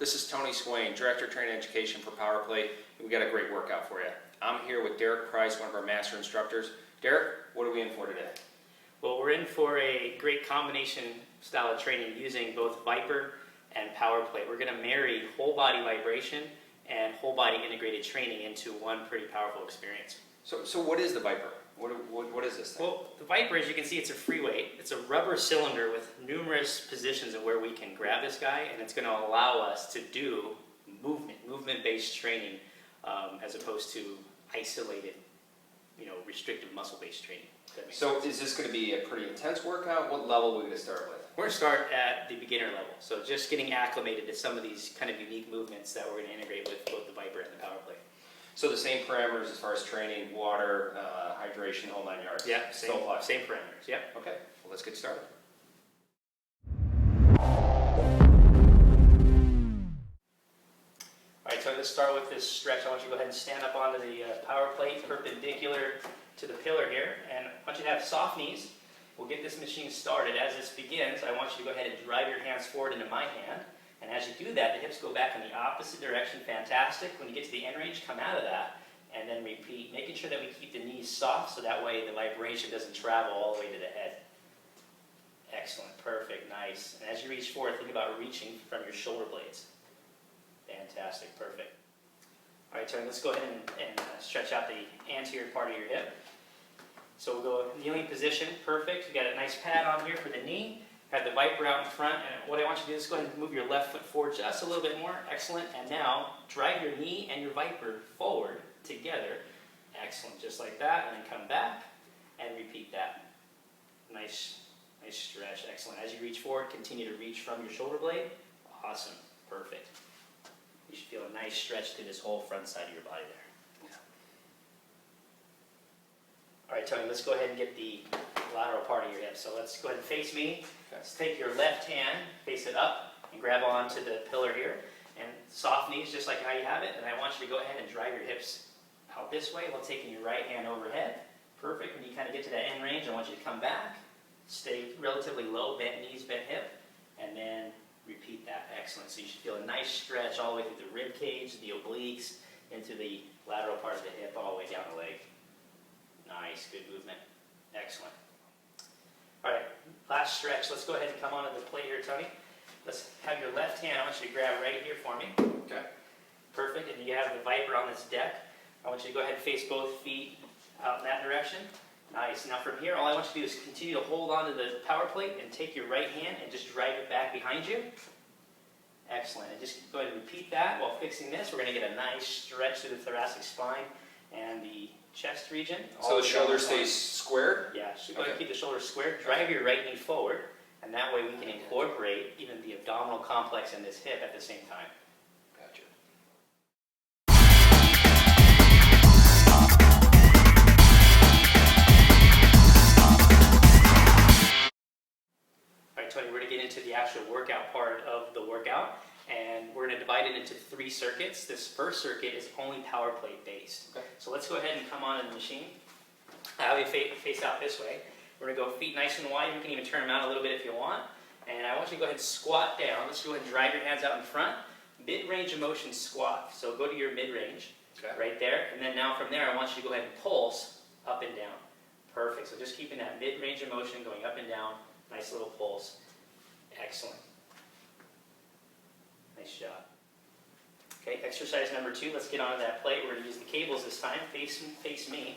This is Tony Swain, Director of Training Education for Power Play. We got a great workout for you. I'm here with Derek Price, one of our master instructors. Derek, what are we in for today? Well, we're in for a great combination style of training using both ViPR and Power Play. We're going to marry whole body vibration and whole body integrated training into one pretty powerful experience. So what is the ViPR? What is this thing? Well, the ViPR, as you can see, it's a free weight. It's a rubber cylinder with numerous positions of where we can grab this guy, and it's going to allow us to do movement-based training, as opposed to isolated, restrictive muscle-based training. So is this going to be a pretty intense workout? What level are we going to start with? We're going to start at the beginner level, so just getting acclimated to some of these kind of unique movements that we're going to integrate with both the ViPR and the Power Play. So the same parameters as far as training, water, hydration, whole 9 yards? Yeah, same parameters, yep. Okay, well let's get started. Alright, so let's start with this stretch. I want you to go ahead and stand up onto the power plate perpendicular to the pillar here, and I want you to have soft knees. We'll get this machine started. As this begins, I want you to go ahead and drive your hands forward into my hand, and as you do that, the hips go back in the opposite direction. Fantastic. When you get to the end range, come out of that, and then repeat, making sure that we keep the knees soft so that way the vibration doesn't travel all the way to the head. Excellent, perfect, nice. And as you reach forward, think about reaching from your shoulder blades. Fantastic, perfect. All right, Tony, let's go ahead and stretch out the anterior part of your hip. So we'll go kneeling position, perfect. You got a nice pad on here for the knee. Have the ViPR out in front, and what I want you to do is go ahead and move your left foot forward just a little bit more. Excellent. And now drive your knee and your ViPR forward together. Excellent, just like that. And then come back and repeat that. Nice stretch. Excellent. As you reach forward, continue to reach from your shoulder blade. Awesome. Perfect. You should feel a nice stretch through this whole front side of your body there. Yeah. All right, Tony, let's go ahead and get the lateral part of your hip. So let's go ahead and face me. Okay. Let's take your left hand, face it up, and grab onto the pillar here. And soft knees, just like how you have it. And I want you to go ahead and drive your hips out this way while taking your right hand overhead. Perfect. When you kind of get to that end range, I want you to come back. Stay relatively low, bent knees, bent hip, and then repeat that. Excellent. So you should feel a nice stretch all the way through the rib cage, the obliques, into the lateral part of the hip, all the way down the leg. Nice, good movement. Excellent. All right, last stretch. Let's go ahead and come onto the plate here, Tony. Let's have your left hand. I want you to grab right here for me. Okay. Perfect. And you have the ViPR on this deck. I want you to go ahead and face both feet out in that direction. Nice. Now from here, all I want you to do is continue to hold onto the power plate and take your right hand and just drive it back behind you. Excellent. And just go ahead and repeat that while fixing this. We're going to get a nice stretch through the thoracic spine and the chest region. So the shoulder stays squared? Yeah, so go ahead and keep the shoulders squared. Drive your right knee forward, and that way we can incorporate even the abdominal complex in this hip at the same time. Gotcha. All right, Tony, we're going to get into the actual workout part of the workout, and we're going to divide it into 3 circuits. This first circuit is only power plate based. Okay. So let's go ahead and come on in the machine. Have you face out this way. We're going to go feet nice and wide. You can even turn them out a little bit if you want. And I want you to go ahead and squat down. Let's go ahead and drive your hands out in front. Mid-range of motion squat. So go to your mid-range, right there. And then now from there, I want you to go ahead and pulse up and down. Perfect. So just keeping that mid-range of motion going up and down. Nice little pulse. Excellent. Nice job. Okay, exercise number 2. Let's get onto that plate. We're going to use the cables this time. Face me.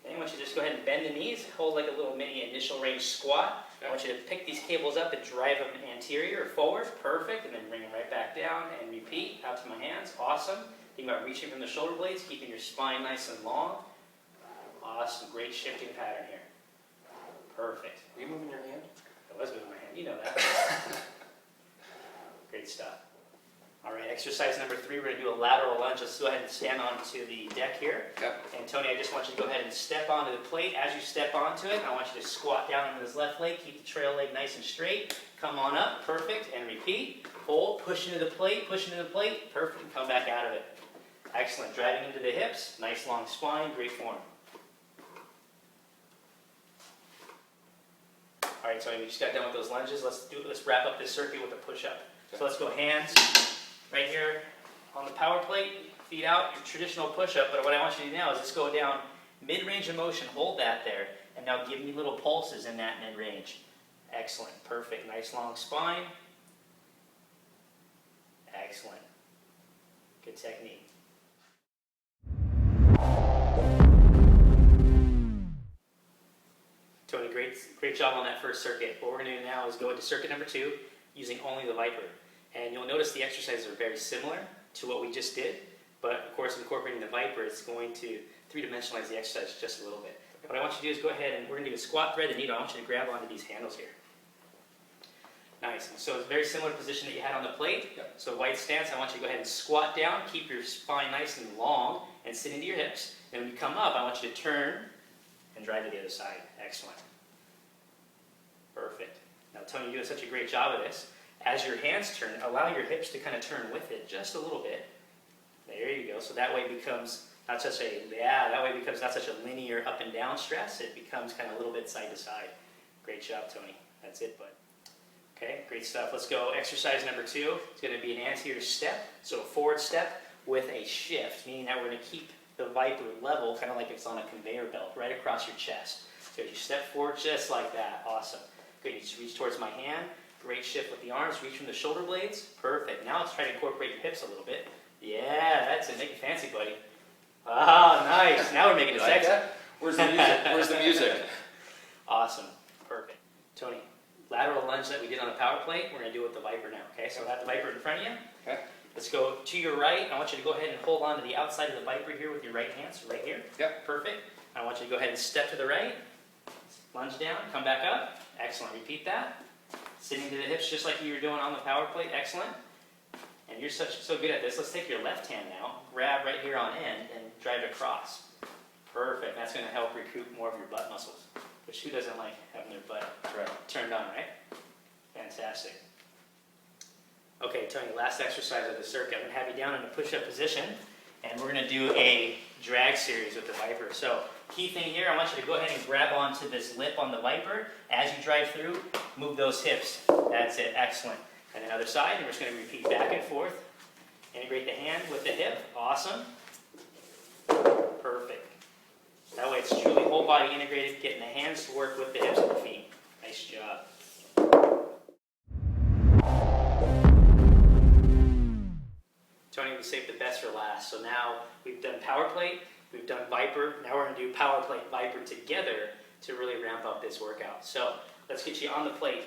Okay, I want you to just go ahead and bend the knees. Hold like a little mini initial range squat. I want you to pick these cables up and drive them anterior or forward. Perfect. And then bring them right back down and repeat out to my hands. Awesome. Think about reaching from the shoulder blades, keeping your spine nice and long. Awesome. Great shifting pattern here. Perfect. Are you moving your hand? I was moving my hand. You know that. Great stuff. All right, exercise number 3, we're going to do a lateral lunge. Let's go ahead and stand onto the deck here. Okay. And Tony, I just want you to go ahead and step onto the plate. As you step onto it, I want you to squat down on this left leg. Keep the trail leg nice and straight. Come on up. Perfect. And repeat. Hold. Push into the plate. Push into the plate. Perfect. And come back out of it. Excellent. Driving into the hips. Nice long spine. Great form. All right, so we just got done with those lunges. Let's wrap up this circuit with a push-up. So let's go hands right here on the power plate, feet out, your traditional push-up. But what I want you to do now is just go down mid-range of motion, hold that there, and now give me little pulses in that mid-range. Excellent, perfect, nice long spine. Excellent, good technique. Tony, great job on that first circuit. What we're going to do now is go into circuit number 2 using only the ViPR. And you'll notice the exercises are very similar to what we just did, but of course incorporating the ViPR is going to three-dimensionalize the exercise just a little bit. What I want you to do is go ahead and we're going to do a squat, thread the needle. I want you to grab onto these handles here. Nice. So it's a very similar position that you had on the plate. Yep. So white stance, I want you to go ahead and squat down, keep your spine nice and long, and sit into your hips. And when you come up, I want you to turn and drive to the other side. Excellent. Perfect. Now Tony, you're doing such a great job of this. As your hands turn, allow your hips to kind of turn with it just a little bit. There you go. So that way it becomes not such a, not such a linear up and down stress. It becomes kind of a little bit side to side. Great job, Tony. That's it, bud. Okay, great stuff. Let's go exercise number 2. It's going to be an anterior step. So a forward step with a shift, meaning that we're going to keep the ViPR level, kind of like it's on a conveyor belt, right across your chest. So you step forward just like that. Awesome. Good. You just reach towards my hand. Great shift with the arms. Reach from the shoulder blades. Perfect. Now let's try to incorporate your hips a little bit. Yeah, that's it. Make it fancy, buddy. Ah, nice. Now we're making it sexy. Where's the music? Where's the music? Awesome. Perfect. Tony, lateral lunge that we did on the power plate, we're going to do it with the ViPR now. Okay, so I have the ViPR in front of you. Okay. Let's go to your right. I want you to go ahead and hold on to the outside of the ViPR here with your right hand, so right here. Yep. Perfect. I want you to go ahead and step to the right, lunge down, come back up. Excellent. Repeat that. Sitting to the hips just like you were doing on the power plate. Excellent. And you're so good at this. Let's take your left hand now, grab right here on end, and drive it across. Perfect. That's going to help recruit more of your butt muscles, which who doesn't like having their butt turned on, right? Fantastic. Okay, Tony, last exercise of the circuit. I'm going to have you down in a push-up position, and we're going to do a drag series with the ViPR. So, key thing here, I want you to go ahead and grab onto this lip on the ViPR. As you drive through, move those hips. That's it. Excellent. And then other side, and we're just going to repeat back and forth. Integrate the hand with the hip. Awesome. Perfect. That way it's truly whole body integrated, getting the hands to work with the hips and the feet. Nice job. Tony, we saved the best for last. So now we've done power plate, we've done ViPR. Now we're going to do power plate, ViPR together to really ramp up this workout. So let's get you on the plate.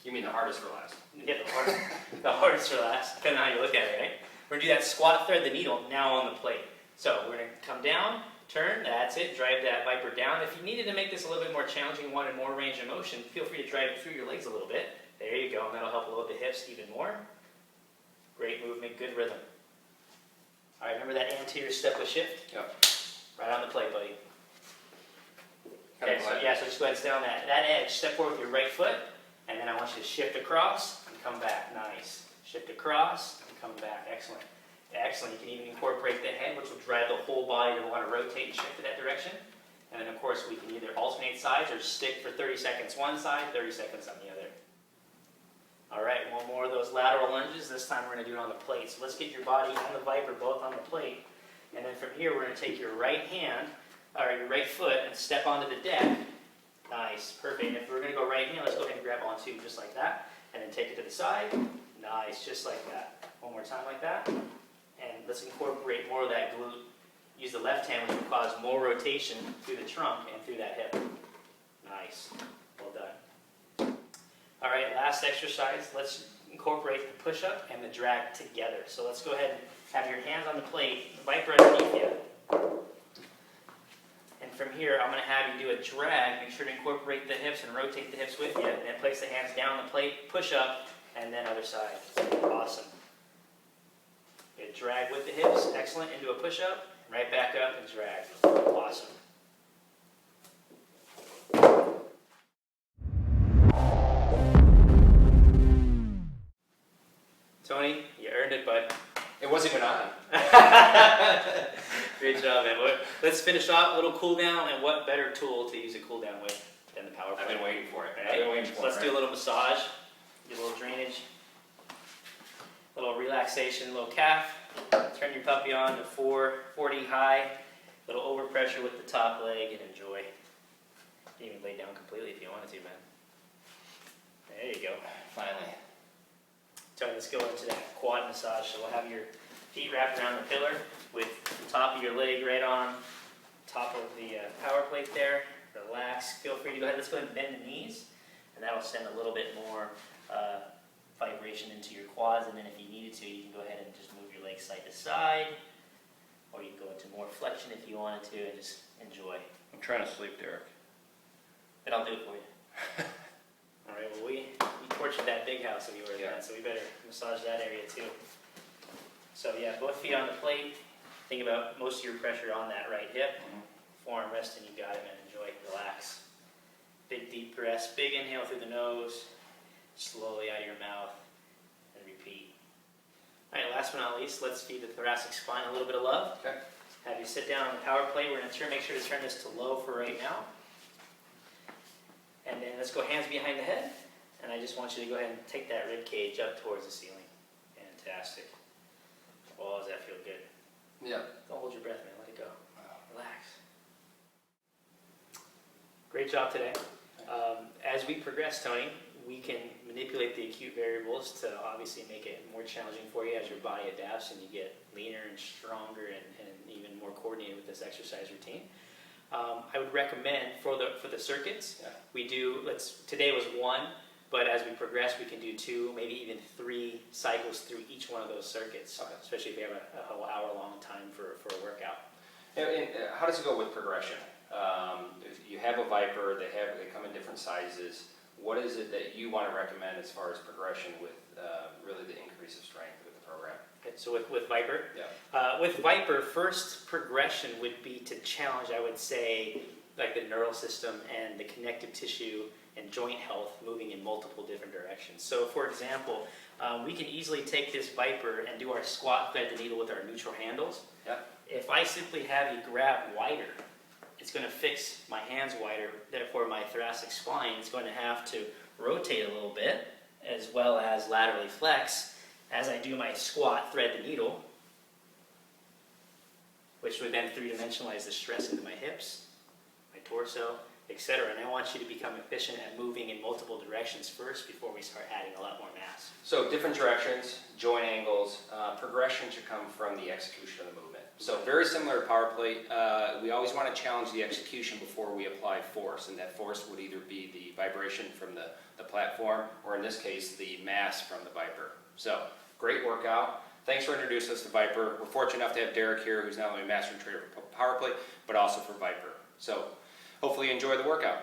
You mean the hardest for last? Yeah, the hardest for last, depending on how you look at it, right? We're going to do that squat, thread the needle, now on the plate. So we're going to come down, turn, that's it, drive that ViPR down. If you needed to make this a little bit more challenging, wanted more range of motion, feel free to drive it through your legs a little bit. There you go, and that'll help load the hips even more. Great movement, good rhythm. All right, remember that anterior step with shift? Yep. Right on the plate, buddy. Okay, so just go ahead and stay on that edge. Step forward with your right foot. And then I want you to shift across and come back. Nice. Shift across and come back. Excellent. Excellent. You can even incorporate the head, which will drive the whole body to want to rotate and shift in that direction. And then, of course, we can either alternate sides or stick for 30 seconds one side, 30 seconds on the other. All right, one more of those lateral lunges. This time we're going to do it on the plate. So let's get your body and the ViPR both on the plate. And then from here, we're going to take your right hand, or your right foot, and step onto the deck. Nice, perfect. And if we're going to go right hand, let's go ahead and grab onto just like that. And then take it to the side. Nice, just like that. One more time like that. And let's incorporate more of that glute. Use the left hand, which will cause more rotation through the trunk and through that hip. Nice, well done. All right, last exercise. Let's incorporate the push-up and the drag together. So let's go ahead and have your hands on the plate, ViPR underneath you. And from here, I'm going to have you do a drag. Make sure to incorporate the hips and rotate the hips with you. And then place the hands down on the plate, push up, and then other side. Awesome. Good. Drag with the hips. Excellent. Into a push-up. Right back up and drag. Awesome. Tony, you earned it, bud. It wasn't even on. Great job, man. Let's finish off a little cool down, and what better tool to use a cool down with than the power plate? I've been waiting for it. Right? I've been waiting for So let's do a little massage, do a little drainage. relaxation, low calf. Turn your puppy on to 440 high. Little overpressure with the top leg and enjoy. You can even lay down completely if you wanted to, man. There you go. Finally. So let's go into that quad massage. So we'll have your feet wrapped around the pillar with the top of your leg right on top of the power plate there. Relax. Feel free to go ahead. Let's go ahead and bend the knees, and that will send a little bit more vibration into your quads. And then if you needed to, you can go ahead and just move your legs side to side, or you can go into more flexion if you wanted to, and just enjoy. I'm trying to sleep, Derek. Then I'll do it for you. All right. Well, we tortured that big house of yours, man, so we better massage that area too. So yeah, both feet on the plate. Think about most of your pressure on that right hip. Forearm resting, you got it, man. Enjoy, relax. Big deep breaths, big inhale through the nose, slowly out of your mouth, and repeat. All right, last but not least, let's feed the thoracic spine a little bit of love. Okay. Have you sit down on the power plate. We're going to make sure to turn this to low for right now. And then let's go hands behind the head. And I just want you to go ahead and take that rib cage up towards the ceiling. Fantastic. Oh, does that feel good? Yeah. Don't hold your breath, man. Let it go. Relax. Great job today. As we progress, Tony, we can manipulate the acute variables to obviously make it more challenging for you as your body adapts and you get leaner and stronger and even more coordinated with this exercise routine. I would recommend for the circuits, we do, today was 1, but as we progress, we can do 2, maybe even 3 cycles through each one of those circuits, especially if you have a whole hour-long time for a workout. And how does it go with progression? If you have a ViPR, they come in different sizes. What is it that you want to recommend as far as progression with really the increase of strength with the program? Okay, so with ViPR? Yeah. With ViPR, first progression would be to challenge, I would say, like the neural system and the connective tissue and joint health moving in multiple different directions. So for example, we can easily take this ViPR and do our squat thread the needle with our neutral handles. Yeah. If I simply have you grab wider, it's going to fix my hands wider. Therefore, my thoracic spine is going to have to rotate a little bit, as well as laterally flex as I do my squat thread the needle, which would then three-dimensionalize the stress into my hips, my torso, etc. And I want you to become efficient at moving in multiple directions first before we start adding a lot more mass. So different directions, joint angles, progression should come from the execution of the movement. So very similar to power plate, we always want to challenge the execution before we apply force, and that force would either be the vibration from the platform, or in this case, the mass from the ViPR. So great workout. Thanks for introducing us to ViPR. We're fortunate enough to have Derek here, who's not only a master and trainer for power plate, but also for ViPR. So hopefully you enjoy the workout.